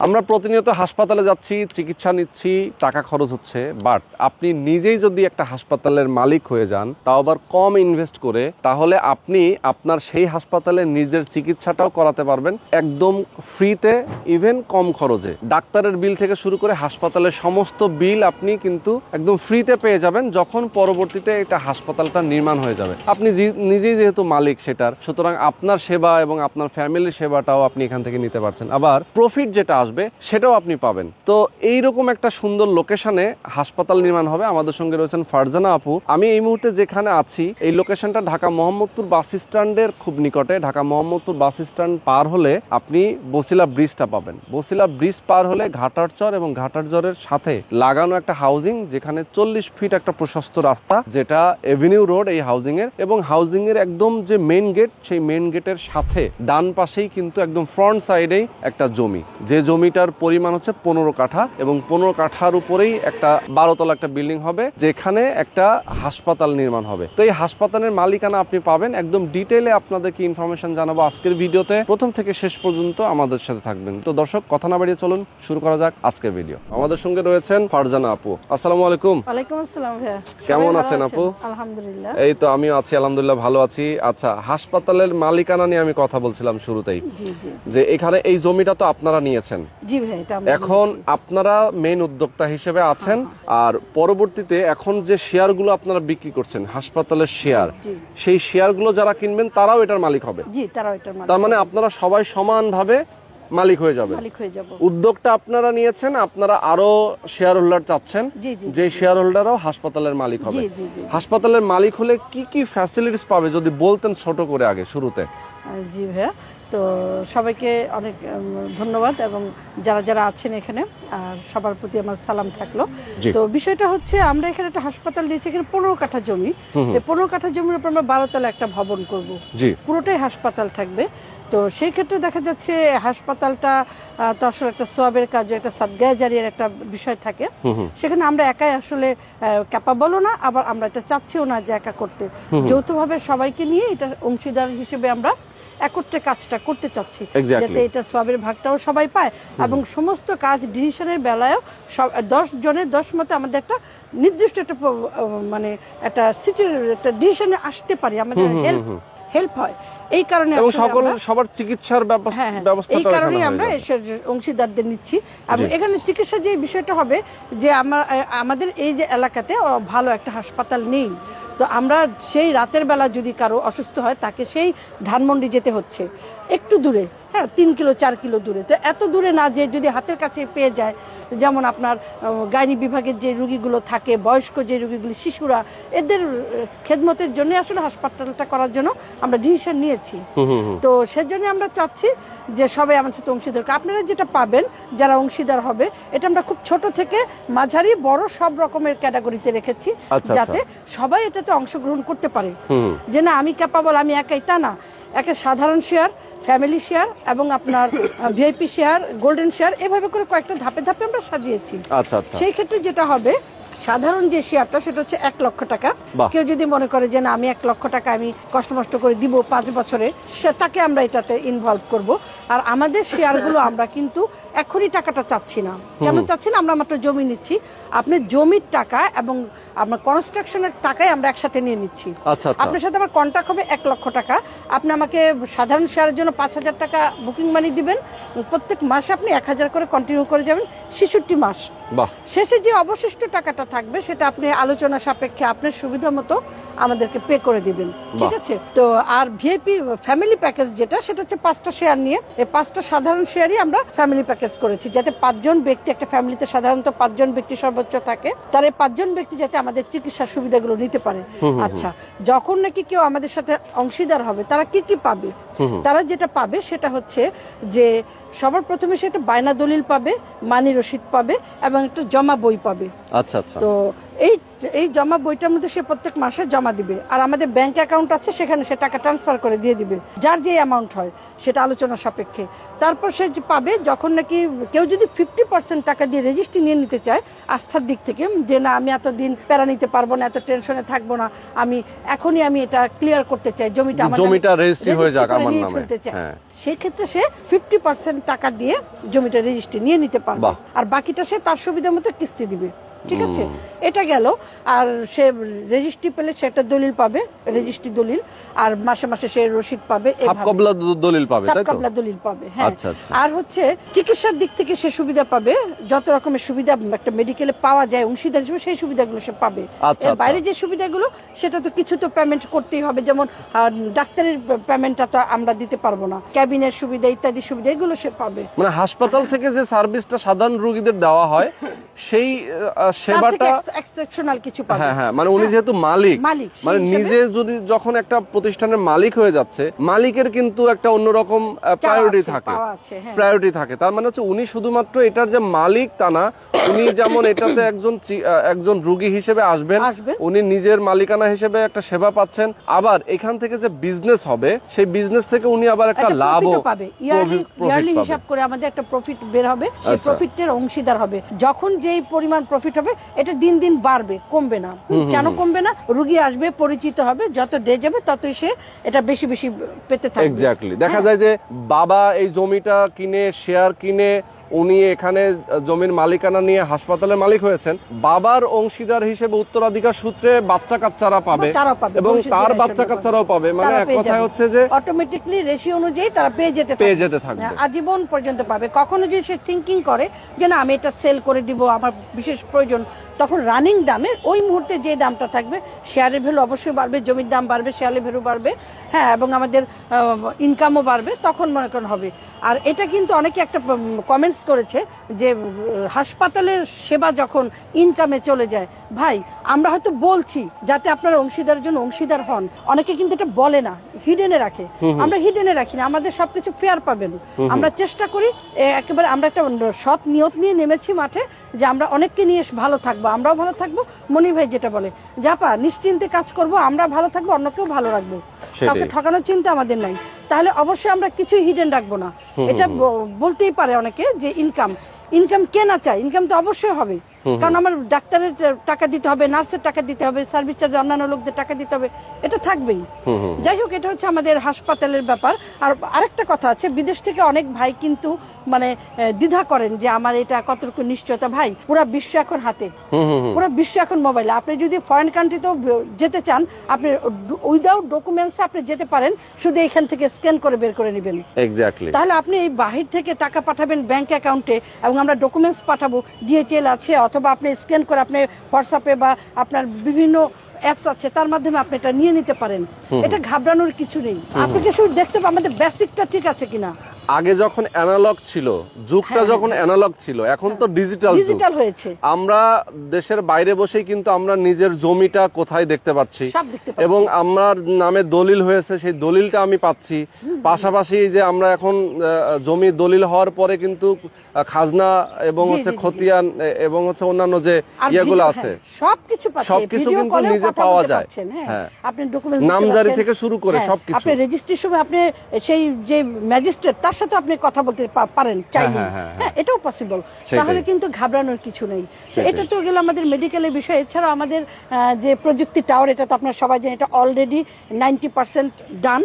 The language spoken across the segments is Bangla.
আমরা প্রতিনিয়ত হাসপাতালে যাচ্ছি, চিকিৎসা নিচ্ছি, টাকা খরচ হচ্ছে, বাট আপনি নিজেই যদি একটা হাসপাতালের মালিক হয়ে যান, তাও আবার কম ইনভেস্ট করে, তাহলে আপনি আপনার সেই হাসপাতালে নিজের চিকিৎসাটাও করাতে পারবেন একদম ফ্রিতে, ইভেন কম খরচে। ডাক্তারের বিল থেকে শুরু করে হাসপাতালের সমস্ত বিল আপনি কিন্তু একদম ফ্রিতে পেয়ে যাবেন যখন পরবর্তীতে এটা হাসপাতালটা নির্মাণ হয়ে যাবে। আপনি নিজেই যেহেতু মালিক সেটার, সুতরাং আপনার সেবা এবং আপনার ফ্যামিলির সেবাটাও আপনি এখান থেকে নিতে পারছেন। আবার প্রফিট যেটা আসবে সেটাও আপনি পাবেন। তো এইরকম একটা সুন্দর লোকেশনে হাসপাতাল নির্মাণ হবে। আমাদের সঙ্গে রয়েছেন ফারজানা আপু। আমি এই মুহূর্তে যেখানে আছি এই লোকেশনটা ঢাকা মোহাম্মদপুর বাস স্ট্যান্ডের খুব নিকটে। ঢাকা মোহাম্মদপুর বাস স্ট্যান্ড পার হলে আপনি বসিলা ব্রিজটা পাবেন। বসিলা ব্রিজ পার হলে ঘাটারচর এবং ঘাটারচরের সাথে লাগানো একটা হাউজিং, যেখানে 40 ফিট একটা প্রশস্ত রাস্তা, যেটা এভিনিউ রোড এই হাউজিং এর, এবং হাউজিং এর একদম যে মেইন গেট, সেই মেইন গেটের সাথে ডান পাশেই কিন্তু একদম ফ্রন্ট সাইডেই একটা জমি, যে জমিটার পরিমাণ হচ্ছে 15 কাঠা, এবং 15 কাঠার উপরেই একটা 12 তলা একটা বিল্ডিং হবে, যেখানে একটা হাসপাতাল নির্মাণ হবে। তো এই হাসপাতালের মালিকানা আপনি পাবেন। একদম ডিটেইলে আপনাদেরকে ইনফরমেশন জানাবো আজকের ভিডিওতে। প্রথম থেকে শেষ পর্যন্ত আমাদের সাথে থাকবেন। তো দর্শক, কথা না বাড়িয়ে চলুন শুরু করা যাক আজকের ভিডিও। আমাদের সঙ্গে রয়েছেন ফারজানা আপু। আসসালামু আলাইকুম। ওয়ালাইকুম আসসালাম ভাইয়া। কেমন আছেন আপু? আলহামদুলিল্লাহ। এই তো আমিও আছি, আলহামদুলিল্লাহ ভালো আছি। আচ্ছা, হাসপাতালের মালিকানা নিয়ে আমি কথা বলছিলাম শুরুতেই, যে এখানে এই জমিটা তো আপনারা নিয়েছেন। জি ভাই, এটা এখন আপনারা মেইন উদ্যোক্তা হিসেবে আছেন, আর পরবর্তীতে এখন যে শেয়ারগুলো আপনারা বিক্রি করছেন, হাসপাতালের শেয়ার, সেই শেয়ারগুলো যারা কিনবেন তারাও এটার মালিক হবে। জি, তারাও এটার মালিক। তার মানে আপনারা সবাই সমানভাবে মালিক হয়ে যাবেন। উদ্যোগটা আপনারা নিয়েছেন, আপনারা আরো শেয়ার হোল্ডার চাচ্ছেন, যে শেয়ার হোল্ডারও হাসপাতালের মালিক হবে। হাসপাতালের মালিক হলে কি কি ফ্যাসিলিটিস পাবে যদি বলতেন ছোট করে আগে শুরুতে। জি ভাইয়া, তো সবাইকে অনেক ধন্যবাদ, এবং যারা যারা আছেন এখানে আর সবার প্রতি আমার সালাম থাকলো। তো বিষয়টা হচ্ছে, আমরা এখানে একটা হাসপাতাল দিয়েছি, এখানে 15 কাঠা জমি। এই 15 কাঠা জমির উপর আমরা 12 তলা একটা ভবন করব, পুরোটাই হাসপাতাল থাকবে। তো সেই ক্ষেত্রে দেখা যাচ্ছে হাসপাতালটা তো আসলে একটা সোয়াবের কাজ, একটা সাদগায়ে জারিয়ার একটা বিষয় থাকে। সেখানে আমরা একাই আসলে ক্যাপাবলও না, আবার আমরা এটা চাচ্ছিও না যে একা করতে। যৌথভাবে সবাইকে নিয়ে এটা অংশীদার হিসেবে আমরা একত্রে কাজটা করতে চাচ্ছি, যাতে এটা সোয়াবের ভাগটাও সবাই পায়, এবং সমস্ত কাজ ডিসিশনের বেলায়ও 10 জনের 10 মতে আমাদের একটা নির্দিষ্ট একটা মানে একটা ডিসিশনে আসতে পারি, আমাদের হেল্প হয়। এই কারণে সবার চিকিৎসার ব্যবস্থা, এই কারণে আমরা অংশীদারদের নিচ্ছি। এবং এখানে চিকিৎসা যে বিষয়টা হবে, যে আমাদের এই যে এলাকাতে ভালো একটা হাসপাতাল নেই, তো আমরা সেই রাতের বেলা যদি কারো অসুস্থ হয়, তাকে সেই ধানমন্ডি যেতে হচ্ছে, একটু দূরে, 3 কিলো 4 কিলো দূরে। তো এত দূরে না যে যদি হাতের কাছে পেয়ে যায়, যেমন আপনার গাইনি বিভাগের যে রুগীগুলো থাকে, বয়স্ক যে রুগীগুলো, শিশুরা, এদের খেদমতের জন্য আসলে হাসপাতালটা করার জন্য আমরা ডিসিশন নিয়েছি। তো সেজন্য আমরা চাচ্ছি যে সবাই আমার সাথে অংশীদার। আপনারা যেটা পাবেন যারা অংশীদার হবে, এটা আমরা খুব ছোট থেকে মাঝারি বড় সব রকমের ক্যাটাগরিতে রেখেছি, যাতে সবাই এটাতে অংশগ্রহণ করতে পারে। যে না আমি ক্যাপাবল, আমি একাই, তা না। একটা সাধারণ শেয়ার, ফ্যামিলি শেয়ার, এবং আপনার ভিআইপি শেয়ার, গোল্ডেন শেয়ার, এভাবে করে কয়েকটা ধাপে ধাপে আমরা সাজিয়েছি। সেই ক্ষেত্রে যেটা হবে, সাধারণ যে শেয়ারটা সেটা হচ্ছে 1 লক্ষ টাকা। কেউ যদি মনে করে যে না আমি 1 লক্ষ টাকা আমি কষ্ট মষ্ট করে দিব 5 বছরে, তাকে আমরা এটাতে ইনভলভ করব। আর আমাদের শেয়ারগুলো আমরা কিন্তু এখনই টাকাটা চাচ্ছি না। কেন চাচ্ছি না? আমরা মাত্র জমি নিচ্ছি, আপনার জমির টাকা এবং আপনার কনস্ট্রাকশনের টাকাই আমরা একসাথে নিয়ে নিচ্ছি। আপনার সাথে আমার কন্ট্রাক্ট হবে 1 লক্ষ টাকা। আপনি আমাকে সাধারণ শেয়ারের জন্য 5,000 টাকা বুকিং মানি দিবেন, প্রত্যেক মাসে আপনি 1,000 করে কন্টিনিউ করে যাবেন 66 মাস। শেষে যে অবশিষ্ট টাকাটা থাকবে সেটা আপনি আলোচনা সাপেক্ষে আপনার সুবিধা মতো আমাদেরকে পে করে দিবেন, ঠিক আছে? তো আর ভিআইপি ফ্যামিলি প্যাকেজ যেটা, সেটা হচ্ছে 5টা শেয়ার নিয়ে, এই 5টা সাধারণ শেয়ারই আমরা ফ্যামিলি প্যাকেজ করেছি, যাতে 5 জন ব্যক্তি, একটা ফ্যামিলিতে সাধারণত 5 জন ব্যক্তি সর্বোচ্চ থাকে, তার এই 5 জন ব্যক্তি যাতে আমাদের চিকিৎসা সুবিধাগুলো নিতে পারে। আচ্ছা, যখন নাকি কেউ আমাদের সাথে অংশীদার হবে, তারা কি কি পাবে? তারা যেটা পাবে সেটা হচ্ছে যে সবার প্রথমে সেটা বায়না দলিল পাবে, মানি রসিদ পাবে, এবং একটা জমা বই পাবে। তো এই জমা বইটার মধ্যে সে প্রত্যেক মাসে জমা দিবে, আর আমাদের ব্যাংক অ্যাকাউন্ট আছে, সেখানে সে টাকা ট্রান্সফার করে দিয়ে দিবে, যার যে অ্যামাউন্ট হয় সেটা আলোচনা সাপেক্ষে। তারপর সে পাবে, যখন নাকি কেউ যদি 50% টাকা দিয়ে রেজিস্ট্রি নিয়ে নিতে চায় আস্থার দিক থেকে, যে না আমি এতদিন প্যারা নিতে পারবো না, এত টেনশনে থাকবো না, আমি এখনই আমি এটা ক্লিয়ার করতে চাই, জমিটা রেজিস্ট্রি হয়ে যাক আমার নামে, সেই ক্ষেত্রে সে 50% টাকা দিয়ে জমিটা রেজিস্ট্রি নিয়ে নিতে পারবে, বাহ। আর বাকিটা সে তার সুবিধা মতো কিস্তি দিবে। ঠিক আছে, এটা গেল। আর সে রেজিস্ট্রি পেলে সে একটা দলিল পাবে, রেজিস্ট্রি দলিল, আর মাসে মাসে সে রসিদ পাবে, সাবকবলা দলিল পাবে, তাই তো? সাবকবলা দলিল পাবে, হ্যাঁ। আচ্ছা, আচ্ছা। আর হচ্ছে চিকিৎসার দিক থেকে সে সুবিধা পাবে, যত রকমের সুবিধা একটা মেডিকেলে পাওয়া যায় অংশীদার হিসেবে, সেই সুবিধাগুলো সে পাবে। আচ্ছা, এর আচ্ছা। বাইরে যে সুবিধাগুলো সেটা তো কিছু তো পেমেন্ট করতেই হবে, যেমন ডাক্তারের পেমেন্টটা তো আমরা দিতে পারবো না, ক্যাবিনের সুবিধা ইত্যাদি সুবিধা এগুলো সে পাবে। মানে হাসপাতাল থেকে যে সার্ভিসটা সাধারণ রোগীদের দেওয়া হয় সেই সেবাটা এক্সেপশনাল কিছু পাবে। হ্যাঁ হ্যাঁ, মানে উনি যেহেতু মালিক, মালিক, মানে সেই হিসেবে নিজে যদি যখন একটা প্রতিষ্ঠানের মালিক হয়ে যাচ্ছে, মালিকের কিন্তু একটা অন্যরকম প্রায়োরিটি আছে, থাকে, পাওয়া আছে, হ্যাঁ। প্রায়োরিটি থাকে। তার মানে হচ্ছে উনি শুধুমাত্র এটার যে মালিক তা না, উনি যেমন এটাতে একজন রোগী হিসেবে আসবেন, উনি নিজের মালিকানা হিসেবে একটা সেবা পাচ্ছেন, আবার এখান থেকে যে বিজনেস হবে সেই বিজনেস থেকে উনি আবার একটা লাভও পাবে, ইয়ারলি হিসাব করে আমাদের একটা প্রফিট বের হবে, সেই আচ্ছা। প্রফিটের অংশীদার হবে। যখন যেই পরিমাণ প্রফিট হবে এটা দিন দিন বাড়বে, কমবে না। কেন কমবে না? রোগী আসবে, পরিচিত হবে, যত ডে যাবে ততই সে এটা বেশি বেশি পেতে থাকবে। এক্স্যাক্টলি। দেখা যায় যে বাবা এই জমিটা কিনে, শেয়ার কিনে উনি এখানে জমির মালিকানা নিয়ে হাসপাতালের মালিক হয়েছেন, বাবার অংশীদার হিসেবে উত্তরাধিকার সূত্রে বাচ্চা কাচ্চারা পাবে, এবং তার বাচ্চা কাচ্চারাও পাবে। মানে এক কথায় হচ্ছে যে অটোমেটিকলি রেশিও অনুযায়ী তারা পেয়ে যেতে থাকবে, আজীবন পর্যন্ত পাবে। কখনো যদি সে থিঙ্কিং করে যে না আমি এটা সেল করে দিব, আমার বিশেষ প্রয়োজন, তখন রানিং দামের ওই মুহূর্তে যে দামটা থাকবে, শেয়ারের ভ্যালু অবশ্যই বাড়বে, জমির দাম বাড়বে, শেয়ারের ভ্যালু বাড়বে, হ্যাঁ, এবং আমাদের ইনকামও বাড়বে, তখন মনে করেন হবে। আর এটা কিন্তু অনেকে একটা কমেন্টস করেছে যে হাসপাতালের সেবা যখন ইনকামে চলে যায়, ভাই আমরা হয়তো বলছি যাতে আপনারা অংশীদারের জন্য অংশীদার হন, অনেকে কিন্তু এটা বলে না, হিডেনে রাখে। আমরা হিডেনে রাখি না, আমাদের সবকিছু ফেয়ার পাবেন। আমরা চেষ্টা করি একেবারে, আমরা একটা সৎ নিয়ত নিয়ে নেমেছি মাঠে যে আমরা অনেককে নিয়ে ভালো থাকবো, আমরাও ভালো থাকবো। মনি ভাই যেটা বলে, জাপা নিশ্চিন্তে কাজ করব, আমরা ভালো থাকবো, অন্যকেও ভালো রাখবো, কাউকে ঠকানোর চিন্তা আমাদের নাই। তাহলে অবশ্যই আমরা কিছুই হিডেন রাখবো না। এটা বলতেই পারে অনেকে যে ইনকাম কে না চায়, ইনকাম তো অবশ্যই হবে, কারণ আমার ডাক্তারের টাকা দিতে হবে, নার্সের টাকা দিতে হবে, সার্ভিস চার্জ অন্যান্য লোকদের টাকা দিতে হবে, এটা থাকবেই। যাই হোক, এটা হচ্ছে আমাদের হাসপাতালের ব্যাপার। আর আরেকটা কথা আছে, বিদেশ থেকে অনেক ভাই কিন্তু মানে দ্বিধা করেন যে আমার এটা কতটুকু নিশ্চয়তা। ভাই পুরো বিশ্ব এখন হাতে, পুরো বিশ্ব এখন মোবাইলে। আপনি যদি ফরেন কান্ট্রিতেও যেতে চান, আপনি উইদাউট ডকুমেন্টস আপনি যেতে পারেন, শুধু এখান থেকে স্ক্যান করে বের করে নেবেন। এক্স্যাক্টলি। তাহলে আপনি এই বাহির থেকে টাকা পাঠাবেন ব্যাংক অ্যাকাউন্টে, এবং আমরা ডকুমেন্টস পাঠাবো, ডিএচএল আছে, অথবা আপনি স্ক্যান করে আপনি হোয়াটসঅ্যাপে বা আপনার বিভিন্ন অ্যাপস আছে, তার মাধ্যমে আপনি এটা নিয়ে নিতে পারেন। এটা ঘাবড়ানোর কিছু নেই। আপনাকে শুধু দেখতে হবে আমাদের বেসিকটা ঠিক আছে কিনা। আগে যখন অ্যানালগ ছিল, যুগটা যখন অ্যানালগ ছিল, এখন তো ডিজিটাল হয়েছে। আমরা দেশের বাইরে বসেই কিন্তু আমরা নিজের জমিটা কোথায় দেখতে পাচ্ছি, এবং আমার নামে দলিল হয়েছে সেই দলিলটা আমি পাচ্ছি। পাশাপাশি যে আমরা এখন জমি দলিল হওয়ার পরে কিন্তু খাজনা এবং হচ্ছে খতিয়ান এবং হচ্ছে অন্যান্য যে ইয়েগুলো আছে, সবকিছু কিন্তু নিজে পাওয়া যায়। হ্যাঁ, আপনি ডকুমেন্ট নামজারি থেকে শুরু করে সবকিছু, আপনি রেজিস্ট্রির সময় আপনি সেই যে ম্যাজিস্ট্রেট তার সাথে আপনি কথা বলতে পারেন চাইলে, হ্যাঁ, এটাও পসিবল। তাহলে কিন্তু ঘাবড়ানোর কিছু নেই। এটা তো গেল আমাদের মেডিকেলের বিষয়। এছাড়া আমাদের যে প্রযুক্তি টাওয়ার, এটা তো আপনারা সবাই জানেন, এটা অলরেডি 90% ডান,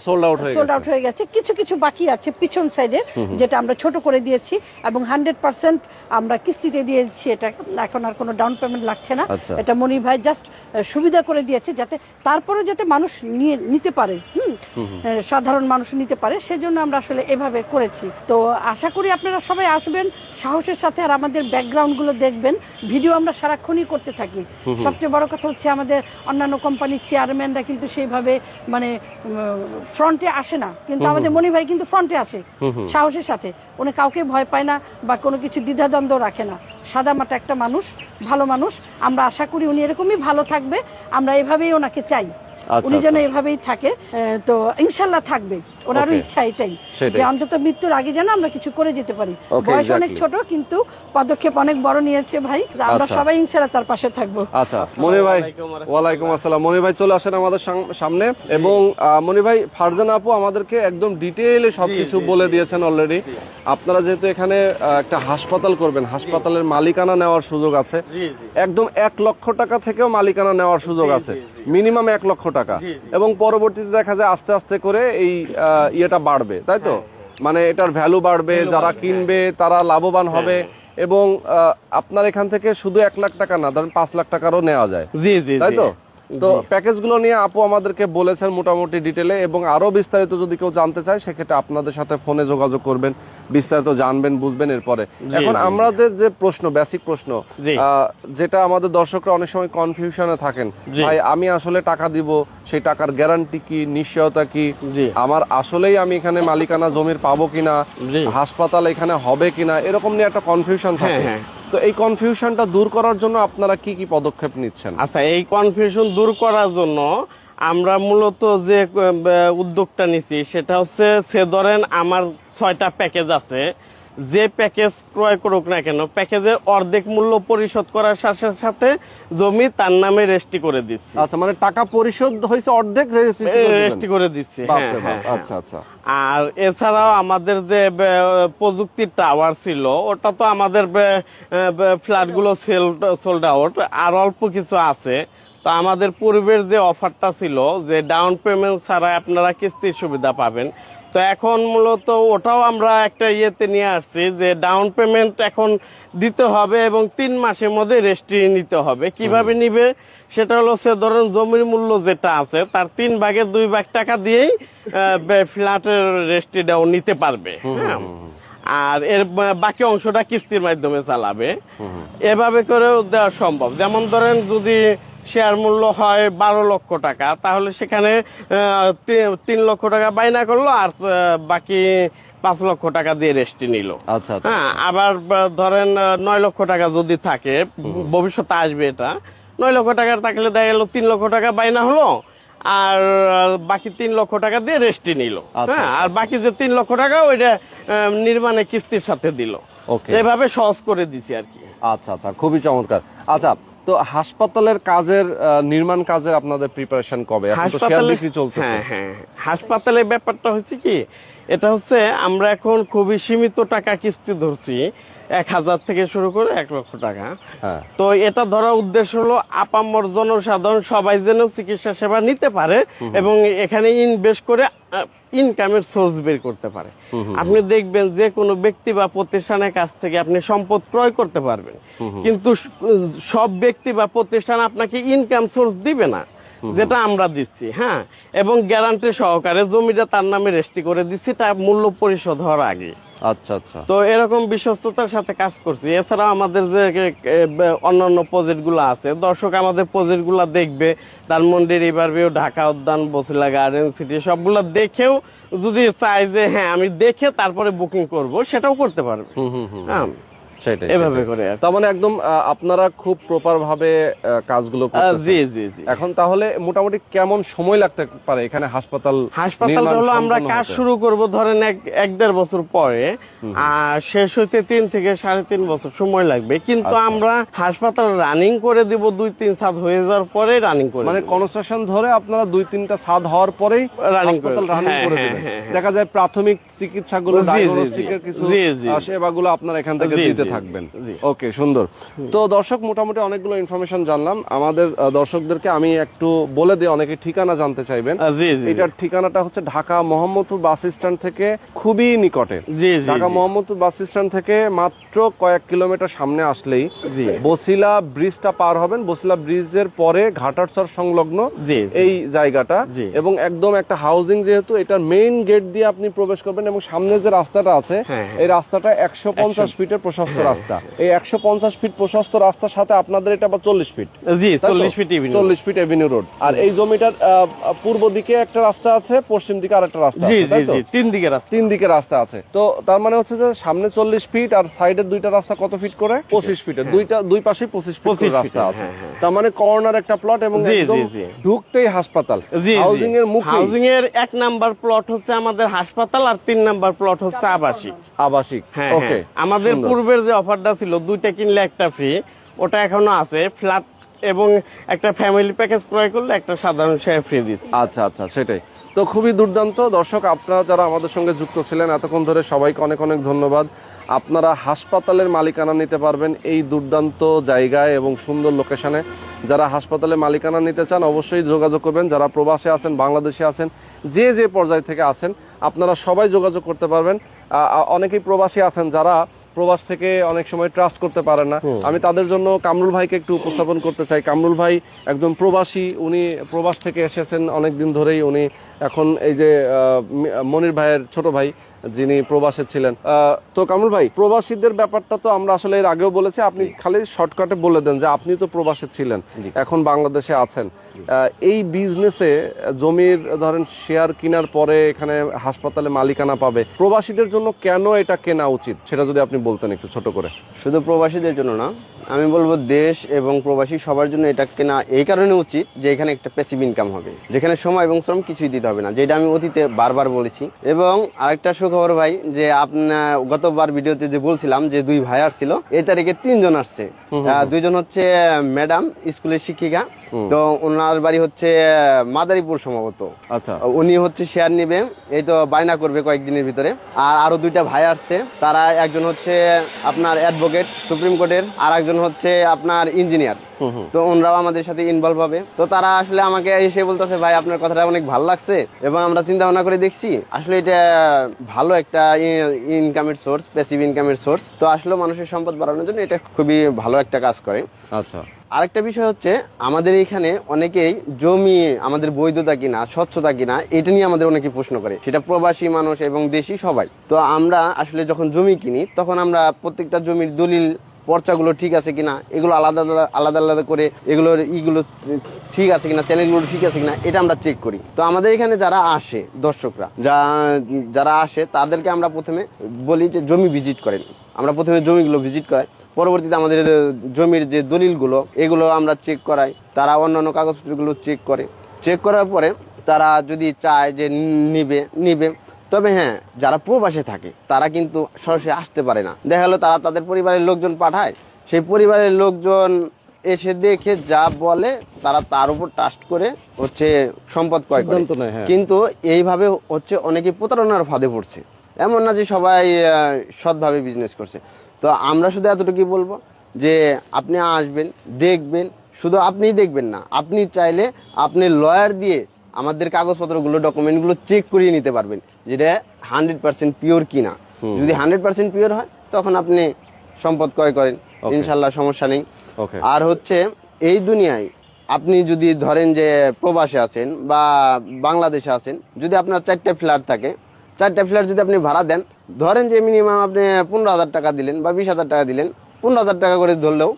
সোল্ড আউট হয়ে গেছে। কিছু কিছু বাকি আছে পিছন সাইডে, যেটা আমরা ছোট করে দিয়েছি, এবং 100% আমরা কিস্তিতে দিয়েছি। এটা এখন আর কোনো ডাউন পেমেন্ট লাগছে না। এটা মনি ভাই জাস্ট সুবিধা করে দিয়েছে, যাতে তারপরে যাতে মানুষ নিতে পারে, সাধারণ মানুষ নিতে পারে, সেজন্য আমরা আসলে এভাবে করেছি। তো আশা করি আপনারা সবাই আসবেন সাহসের সাথে, আর আমাদের ব্যাকগ্রাউন্ড গুলো দেখবেন। ভিডিও আমরা সারাক্ষণই করতে থাকি। সবচেয়ে বড় কথা হচ্ছে আমাদের অন্যান্য কোম্পানির চেয়ারম্যানরা কিন্তু সেইভাবে মানে ফ্রন্টে আসে না, কিন্তু আমাদের মনি ভাই কিন্তু ফ্রন্টে আসে সাহসের সাথে। উনি কাউকে ভয় পায় না বা কোনো কিছু দ্বিধাদ্বন্দ্ব রাখে না। সাদামাটা একটা মানুষ, ভালো মানুষ। আমরা আশা করি উনি এরকমই ভালো থাকবে, আমরা এভাবেই ওনাকে চাই, উনি যেন এভাবেই থাকে। তো ইনশাল্লাহ থাকবে, ওনারও ইচ্ছা এটাই যে অন্তত মৃত্যুর আগে যেন আমরা কিছু করে যেতে পারি। বয়স অনেক ছোট, কিন্তু পদক্ষেপ অনেক বড় নিয়েছে ভাই। আমরা সবাই ইনশাল্লাহ তার পাশে থাকবো। আচ্ছা মনি ভাই, ওয়ালাইকুম আসসালাম। মনি ভাই চলে আসেন আমাদের সামনে। এবং মনি ভাই, ফারজানা আপু আমাদেরকে একদম ডিটেইলে সবকিছু বলে দিয়েছেন অলরেডি। আপনারা যেহেতু এখানে একটা হাসপাতাল করবেন, হাসপাতালের মালিকানা নেওয়ার সুযোগ আছে, একদম 1 লক্ষ টাকা থেকেও মালিকানা নেওয়ার সুযোগ আছে, মিনিমাম 1 লক্ষ টাকা, এবং পরবর্তীতে দেখা যায় আস্তে আস্তে করে এই ইয়েটা বাড়বে, তাই তো? মানে এটার ভ্যালু বাড়বে, যারা কিনবে তারা লাভবান হবে এবং আপনার এখান থেকে শুধু 1 লাখ টাকা না, ধরেন 5 লাখ টাকারও নেওয়া যায়, জি জি তাই তো? তো প্যাকেজগুলো নিয়ে আপু আমাদেরকে বলেছেন মোটামুটি ডিটেলে, এবং আরো বিস্তারিত যদি কেউ জানতে চায় সেক্ষেত্রে আপনাদের সাথে ফোনে যোগাযোগ করবেন, বিস্তারিত জানবেন বুঝবেন। এরপরে এখন আমাদের যে প্রশ্ন, বেসিক প্রশ্ন, যেটা আমাদের দর্শকরা অনেক সময় কনফিউশনে থাকেন, ভাই আমি আসলে টাকা দিব, সেই টাকার গ্যারান্টি কি, নিশ্চয়তা কি, আমার আসলেই আমি এখানে মালিকানা জমির পাবো কিনা, হাসপাতাল এখানে হবে কিনা, এরকম নিয়ে একটা কনফিউশন থাকে। তো এই কনফিউশনটা দূর করার জন্য আপনারা কি কি পদক্ষেপ নিচ্ছেন? আচ্ছা, এই কনফিউশন দূর করার জন্য আমরা মূলত যে উদ্যোগটা নিচ্ছি সেটা হচ্ছে, সে ধরেন আমার 6টা প্যাকেজ আছে, যে প্যাকেজ ক্রয় করুক না কেন প্যাকেজের অর্ধেক মূল্য পরিশোধ করার সাথে সাথে জমি তার নামে রেজিস্ট্রি করে দিচ্ছি। আচ্ছা, মানে টাকা পরিশোধ হয়েছে অর্ধেক রেজিস্ট্রি করে দিচ্ছি। আচ্ছা আচ্ছা। আর এছাড়াও আমাদের যে প্রযুক্তির টাওয়ার ছিল ওটা তো আমাদের ফ্ল্যাটগুলো সোল্ড আউট, আর অল্প কিছু আছে। তো আমাদের পূর্বের যে অফারটা ছিল যে ডাউন পেমেন্ট ছাড়া আপনারা কিস্তির সুবিধা পাবেন, তো এখন মূলত ওটাও আমরা একটা ইয়েতে নিয়ে আসছি যে ডাউন পেমেন্ট এখন দিতে হবে এবং 3 মাসের মধ্যে রেজিস্ট্রি নিতে হবে। কিভাবে নিবে সেটা হলো, সে ধরেন জমির মূল্য যেটা আছে তার 3 ভাগের 2 ভাগ টাকা দিয়েই ফ্ল্যাটের রেজিস্ট্রিটাও নিতে পারবে। হ্যাঁ, আর এর বাকি অংশটা কিস্তির মাধ্যমে চালাবে। এভাবে করেও দেওয়া সম্ভব। যেমন ধরেন যদি শেয়ার মূল্য হয় 12 লক্ষ টাকা, তাহলে সেখানে 3 লক্ষ টাকা বাইনা করলো আর বাকি 5 লক্ষ টাকা দিয়ে রেজিস্ট্রি নিল। আচ্ছা। হ্যাঁ, আবার ধরেন 9 লক্ষ টাকা যদি থাকে, ভবিষ্যতে আসবে এটা, 9 লক্ষ টাকার থাকলে দেখা গেল 3 লক্ষ টাকা বাইনা হলো আর বাকি 3 লক্ষ টাকা দিয়ে রেজিস্ট্রি নিল। হ্যাঁ, আর বাকি যে 3 লক্ষ টাকা ওইটা নির্মাণে কিস্তির সাথে দিল। এভাবে সহজ করে দিছি আর কি। আচ্ছা আচ্ছা, খুবই চমৎকার। আচ্ছা, তো হাসপাতালের কাজের নির্মাণ কাজের আপনাদের প্রিপারেশন কবে? এখন তো শেয়ার বিক্রি চলতেছে। হ্যাঁ, হাসপাতালের ব্যাপারটা হচ্ছে কি, এটা হচ্ছে আমরা এখন খুবই সীমিত টাকা কিস্তি ধরছি, 1000 থেকে শুরু করে 1 লক্ষ টাকা। তো এটা ধরার উদ্দেশ্য হলো আপামর জনসাধারণ সবাই যেন চিকিৎসা সেবা নিতে পারে এবং এখানে ইনভেস্ট করে ইনকামের সোর্স বের করতে পারে। আপনি দেখবেন যে কোনো ব্যক্তি বা প্রতিষ্ঠানের কাছ থেকে আপনি সম্পদ ক্রয় করতে পারবেন, কিন্তু সব ব্যক্তি বা প্রতিষ্ঠান আপনাকে ইনকাম সোর্স দিবে না, যেটা আমরা দিচ্ছি। হ্যাঁ, এবং গ্যারান্টি সহকারে জমিটা তার নামে রেজিস্ট্রি করে দিচ্ছি, তার মূল্য পরিশোধ হওয়ার আগে। আচ্ছা আচ্ছা। তো এরকম বিশ্বস্ততার সাথে কাজ করছি। এছাড়া আমাদের যে অন্যান্য প্রজেক্ট গুলো আছে, দর্শক আমাদের প্রজেক্ট গুলা দেখবে, ধানমন্ডি, রিভারভিউ, ঢাকা উদ্যান, বসিলা গার্ডেন সিটি, সবগুলো দেখেও যদি চায় যে হ্যাঁ আমি দেখে তারপরে বুকিং করব, সেটাও করতে পারবে। হ্যাঁ, সেটাই এভাবে করে। তার মানে একদম আপনারা খুব প্রপার ভাবে কাজগুলো করতেছেন। জি জি জি। এখন তাহলে মোটামুটি কেমন সময় লাগতে পারে এখানে হাসপাতাল হলো আমরা কাজ শুরু করব ধরেন 1-1.5 বছর পরে, আর শেষ হইতে 3 থেকে 3.5 বছর সময় লাগবে, কিন্তু আমরা হাসপাতাল রানিং করে দিব 2-3 ছাদ হয়ে যাওয়ার পরে রানিং করে, মানে কনস্ট্রাকশন ধরে আপনারা 2-3টা ছাদ হওয়ার পরেই হাসপাতাল রানিং করে দিবেন। দেখা যায় প্রাথমিক চিকিৎসাগুলো, ডায়াগনস্টিকের কিছু সেবাগুলো আপনারা এখান থেকে দিতে থাকবেন। ওকে, সুন্দর। তো দর্শক, মোটামুটি অনেকগুলো ইনফরমেশন জানলাম। আমাদের দর্শকদেরকে আমি একটু বলে দিই, অনেকে ঠিকানা জানতে চাইবেন। এটার ঠিকানাটা হচ্ছে ঢাকা মোহাম্মদপুর বাস স্ট্যান্ড থেকে খুবই নিকটে। ঢাকা মোহাম্মদপুর বাস স্ট্যান্ড থেকে মাত্র কয়েক কিলোমিটার সামনে আসলেই বসিলা ব্রিজটা পার হবেন। বসিলা ব্রিজের পরে ঘাটারচর সংলগ্ন এই জায়গাটা, এবং একদম একটা হাউজিং, যেহেতু এটা মেইন গেট দিয়ে আপনি প্রবেশ করবেন এবং সামনে যে রাস্তাটা আছে এই রাস্তাটা 150 ফিটের প্রশস্ত রাস্তা। এই 150 ফিট প্রশস্ত রাস্তার সাথে আপনাদের এটা 40 ফিট, 40 ফিট এভিনিউ রোড। আর এই জমিটার পূর্ব দিকে একটা রাস্তা আছে, পশ্চিম দিকে আরেকটা রাস্তা আছে, তাই তো? 3 দিকে রাস্তা আছে। তো তার মানে হচ্ছে যে সামনে 40 ফিট আর সাইডের 2টা রাস্তা কত ফিট করে? 25 ফিটের। দুই পাশেই 25 ফিট রাস্তা আছে। তার মানে কর্নার একটা প্লট এবং একদম ঢুকতেই হাসপাতাল। হাউজিং এর মুখ, হাউজিং এর 1 নাম্বার প্লট হচ্ছে আমাদের হাসপাতাল, আর 3 নাম্বার প্লট হচ্ছে আবাসিক। ওকে, আমাদের পূর্বের যে অফারটা ছিল 2টা কিনলে 1টা ফ্রি, ওটা এখনো আছে। ফ্ল্যাট এবং একটা ফ্যামিলি প্যাকেজ ক্রয় করলে একটা সাধারণ শেয়ার ফ্রি দিচ্ছি। আচ্ছা আচ্ছা, সেটাই তো, খুবই দুর্দান্ত। দর্শক, আপনারা যারা আমাদের সঙ্গে যুক্ত ছিলেন এতক্ষণ ধরে, সবাইকে অনেক অনেক ধন্যবাদ। আপনারা হাসপাতালের মালিকানা নিতে পারবেন এই দুর্দান্ত জায়গায় এবং সুন্দর লোকেশনে। যারা হাসপাতালে মালিকানা নিতে চান অবশ্যই যোগাযোগ করবেন। যারা প্রবাসে আছেন, বাংলাদেশে আছেন, যে যে পর্যায় থেকে আছেন, আপনারা সবাই যোগাযোগ করতে পারবেন। অনেকেই প্রবাসী আছেন যারা প্রবাস থেকে অনেক সময় ট্রাস্ট করতে পারেন না। আমি তাদের জন্য কামরুল ভাইকে একটু উপস্থাপন করতে চাই। কামরুল ভাই একদম প্রবাসী, উনি প্রবাস থেকে এসেছেন অনেক দিন ধরেই। উনি এখন এই যে মনির ভাইয়ের ছোট ভাই, যিনি প্রবাসে ছিলেন। তো কামরুল ভাই, প্রবাসীদের ব্যাপারটা তো আমরা আসলে এর আগেও বলেছি, আপনি খালি শর্টকাটে বলে দেন যে আপনি তো প্রবাসে ছিলেন, এখন বাংলাদেশে আছেন। এই বিজনেসে জমির ধরেন শেয়ার কেনার পরে এখানে হাসপাতালে মালিকানা পাবে, প্রবাসীদের জন্য কেন এটা কেনা উচিত সেটা যদি আপনি বলতেন একটু ছোট করে। শুধু প্রবাসীদের জন্য না, আমি বলবো দেশ এবং প্রবাসী সবার জন্য এটা কেনা এই কারণে উচিত যে এখানে একটা প্যাসিভ ইনকাম হবে, যেখানে সময় এবং শ্রম কিছুই দিতে হবে না, যেটা আমি অতীতে বারবার বলেছি। এবং আরেকটা সুখবর ভাই, যে আপনার গতবার ভিডিওতে যে বলছিলাম যে 2 ভাই আসছিল, এই তারিখে 3 জন আসছে। 2 জন হচ্ছে ম্যাডাম, স্কুলের শিক্ষিকা, তো ওনার বাড়ি হচ্ছে মাদারীপুর সম্ভবত। আচ্ছা, উনি হচ্ছে শেয়ার নিবে, এই তো বায়না করবে কয়েকদিনের ভিতরে। আর আরো 2টা ভাই আসছে, তারা একজন হচ্ছে আপনার অ্যাডভোকেট সুপ্রিম কোর্টের, আর একজন হচ্ছে আপনার ইঞ্জিনিয়ার। তো ওনারাও আমাদের সাথে ইনভলভ হবে। তো তারা আসলে আমাকে এসে বলতেছে, ভাই আপনার কথাটা অনেক ভালো লাগছে এবং আমরা চিন্তা ভাবনা করে দেখছি আসলে এটা ভালো একটা ইনকামের সোর্স, প্যাসিভ ইনকামের সোর্স। তো আসলে মানুষের সম্পদ বাড়ানোর জন্য এটা খুবই ভালো একটা কাজ করে। আচ্ছা, আরেকটা বিষয় হচ্ছে আমাদের এখানে অনেকেই জমি আমাদের বৈধতা কিনা, স্বচ্ছতা কিনা, এটা নিয়ে আমাদের অনেকে প্রশ্ন করে, সেটা প্রবাসী মানুষ এবং দেশি সবাই। তো আমরা আসলে যখন জমি কিনি তখন আমরা প্রত্যেকটা জমির দলিল পর্চাগুলো ঠিক আছে কিনা, এগুলো আলাদা আলাদা আলাদা করে এগুলোর ইগুলো ঠিক আছে কিনা, চ্যানেলগুলো ঠিক আছে কিনা, এটা আমরা চেক করি। তো আমাদের এখানে যারা আসে দর্শকরা, যারা আসে তাদেরকে আমরা প্রথমে বলি যে জমি ভিজিট করেন। আমরা প্রথমে জমিগুলো ভিজিট করাই, পরবর্তীতে আমাদের জমির যে দলিলগুলো এগুলো আমরা চেক করাই, তারা অন্যান্য কাগজপত্রগুলো চেক করে। চেক করার পরে তারা যদি চায় যে নিবে। তবে হ্যাঁ, যারা প্রবাসে থাকে তারা কিন্তু সরাসরি আসতে পারে না। দেখা গেলো তারা তাদের পরিবারের লোকজন পাঠায়, সেই পরিবারের লোকজন এসে দেখে যা বলে তারা তার উপর ট্রাস্ট করে হচ্ছে সম্পদ ক্রয় করে। কিন্তু এইভাবে হচ্ছে অনেকে প্রতারণার ফাঁদে পড়ছে। এমন না যে সবাই সৎভাবে বিজনেস করছে। তো আমরা শুধু এতটুকুই বলবো যে আপনি আসবেন, দেখবেন, শুধু আপনিই দেখবেন না, আপনি চাইলে আপনি লয়ার দিয়ে আমাদের কাগজপত্রগুলো, ডকুমেন্টগুলো চেক করিয়ে নিতে পারবেন যেটা 100% পিওর কিনা। যদি 100% পিওর হয় তখন আপনি সম্পদ ক্রয় করেন, ইনশাল্লাহ সমস্যা নেই। আর হচ্ছে এই দুনিয়ায় আপনি যদি ধরেন যে প্রবাসে আছেন বা বাংলাদেশে আছেন, যদি আপনার 4টে ফ্ল্যাট থাকে, 4টে ফ্ল্যাট যদি আপনি ভাড়া দেন, ধরেন যে মিনিমাম আপনি 15,000 টাকা দিলেন বা 20,000 টাকা দিলেন, 15,000 টাকা করে ধরলেও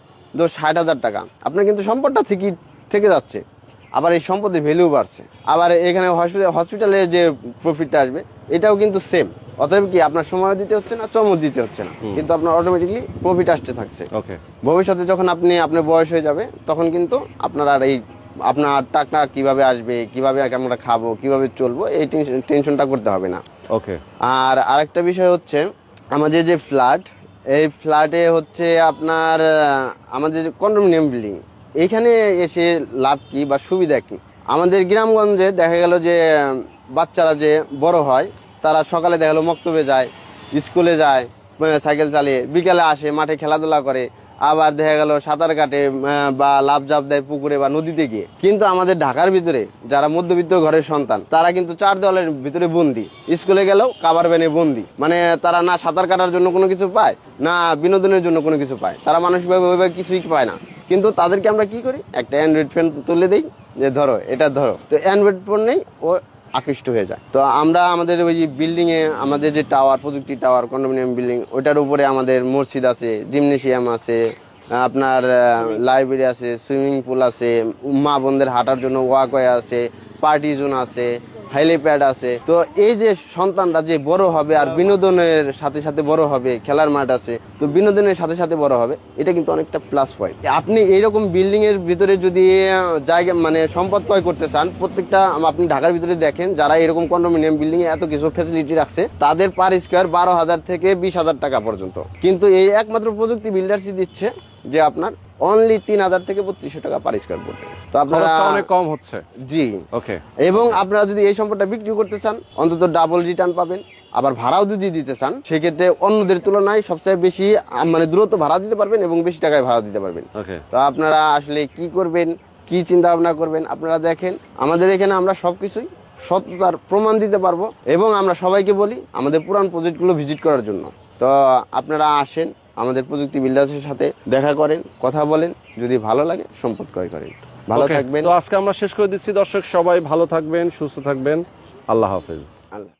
60,000 টাকা আপনার কিন্তু সম্পদটা থেকে যাচ্ছে। আবার এই সম্পদের ভ্যালু বাড়ছে। আবার এখানে হসপিটালে যে প্রফিটটা আসবে এটাও কিন্তু সেম। অতএব কি আপনার সময় দিতে হচ্ছে না, শ্রম দিতে হচ্ছে না, কিন্তু আপনার অটোমেটিকলি প্রফিট আসতে থাকছে। ভবিষ্যতে যখন আপনার বয়স হয়ে যাবে তখন কিন্তু আপনার আর এই আপনার টাকা কিভাবে আসবে, কিভাবে আমরা খাবো, কিভাবে চলবো, এই টেনশনটা করতে হবে না। আর আরেকটা বিষয় হচ্ছে আমাদের যে ফ্ল্যাট, এই ফ্ল্যাটে হচ্ছে আপনার আমাদের যে কন্ডোমিনিয়াম বিল্ডিং, এইখানে এসে লাভ কি বা সুবিধা কি? আমাদের গ্রামগঞ্জে দেখা গেল যে বাচ্চারা যে বড় হয় তারা সকালে দেখা গেলো মক্তবে যায়, স্কুলে যায় সাইকেল চালিয়ে, বিকালে আসে মাঠে খেলাধুলা করে, আবার দেখা গেল সাঁতার কাটে বা লাভ জাপ দেয় পুকুরে বা নদীতে গিয়ে। কিন্তু আমাদের ঢাকার ভিতরে যারা মধ্যবিত্ত ঘরের সন্তান তারা কিন্তু 4 দেওয়ালের ভিতরে বন্দি, স্কুলে গেলেও কাভার ভ্যানে বন্দি। মানে তারা না সাঁতার কাটার জন্য কোনো কিছু পায়, না বিনোদনের জন্য কোনো কিছু পায়, তারা মানসিকভাবে ওইভাবে কিছুই পায় না। কিন্তু তাদেরকে আমরা কি করি, একটা অ্যান্ড্রয়েড ফোন তুলে দিই যে ধরো এটা ধরো, তো অ্যান্ড্রয়েড ফোন নেই ও আকৃষ্ট হয়ে যায়। তো আমরা আমাদের ওই বিল্ডিং এ আমাদের যে টাওয়ার, প্রযুক্তি টাওয়ার, কন্ডোমিনিয়াম বিল্ডিং, ওইটার উপরে আমাদের মসজিদ আছে, জিমনেশিয়াম আছে, আপনার লাইব্রেরি আছে, সুইমিং পুল আছে, মা বোনদের হাঁটার জন্য ওয়াকওয়ে আছে, পার্টি জোন আছে, হেলিপ্যাড আছে। তো এই যে সন্তানরা যে বড় হবে আর বিনোদনের সাথে সাথে বড় হবে, খেলার মাঠ আছে, তো বিনোদনের সাথে সাথে বড় হবে, এটা কিন্তু অনেকটা প্লাস পয়েন্ট। আপনি এইরকম বিল্ডিং এর ভিতরে যদি জায়গা মানে সম্পদ ক্রয় করতে চান, প্রত্যেকটা আপনি ঢাকার ভিতরে দেখেন যারা এরকম কন্ডোমিনিয়াম বিল্ডিং এ এত কিছু ফ্যাসিলিটি রাখছে, তাদের পার স্কোয়ার 12,000 থেকে 20,000 টাকা পর্যন্ত। কিন্তু এই একমাত্র প্রযুক্তি বিল্ডার্সই দিচ্ছে যে আপনার অনলি 3000 থেকে 3200 টাকা পার স্কয়ার ফুট। তো আপনারা খরচটা অনেক কম হচ্ছে। জি, ওকে। এবং আপনারা যদি এই সম্পদটা বিক্রি করতে চান অন্তত ডাবল রিটার্ন পাবেন। আবার ভাড়াও যদি দিতে চান সেক্ষেত্রে অন্যদের তুলনায় সবচেয়ে বেশি মানে দ্রুত ভাড়া দিতে পারবেন এবং বেশি টাকায় ভাড়া দিতে পারবেন। ওকে। তো আপনারা আসলে কি করবেন, কি চিন্তা ভাবনা করবেন আপনারা দেখেন। আমাদের এখানে আমরা সবকিছুই সত্যতার প্রমাণ দিতে পারবো এবং আমরা সবাইকে বলি আমাদের পুরান প্রজেক্টগুলো ভিজিট করার জন্য। তো আপনারা আসেন, আমাদের প্রযুক্তি বিল্ডার্সের সাথে দেখা করেন, কথা বলেন, যদি ভালো লাগে সম্পদ ক্রয় করেন। ভালো Okay, থাকবেন। তো আজকে আমরা শেষ করে দিচ্ছি দর্শক, সবাই ভালো থাকবেন, সুস্থ থাকবেন, আল্লাহ হাফেজ। আল্লাহ।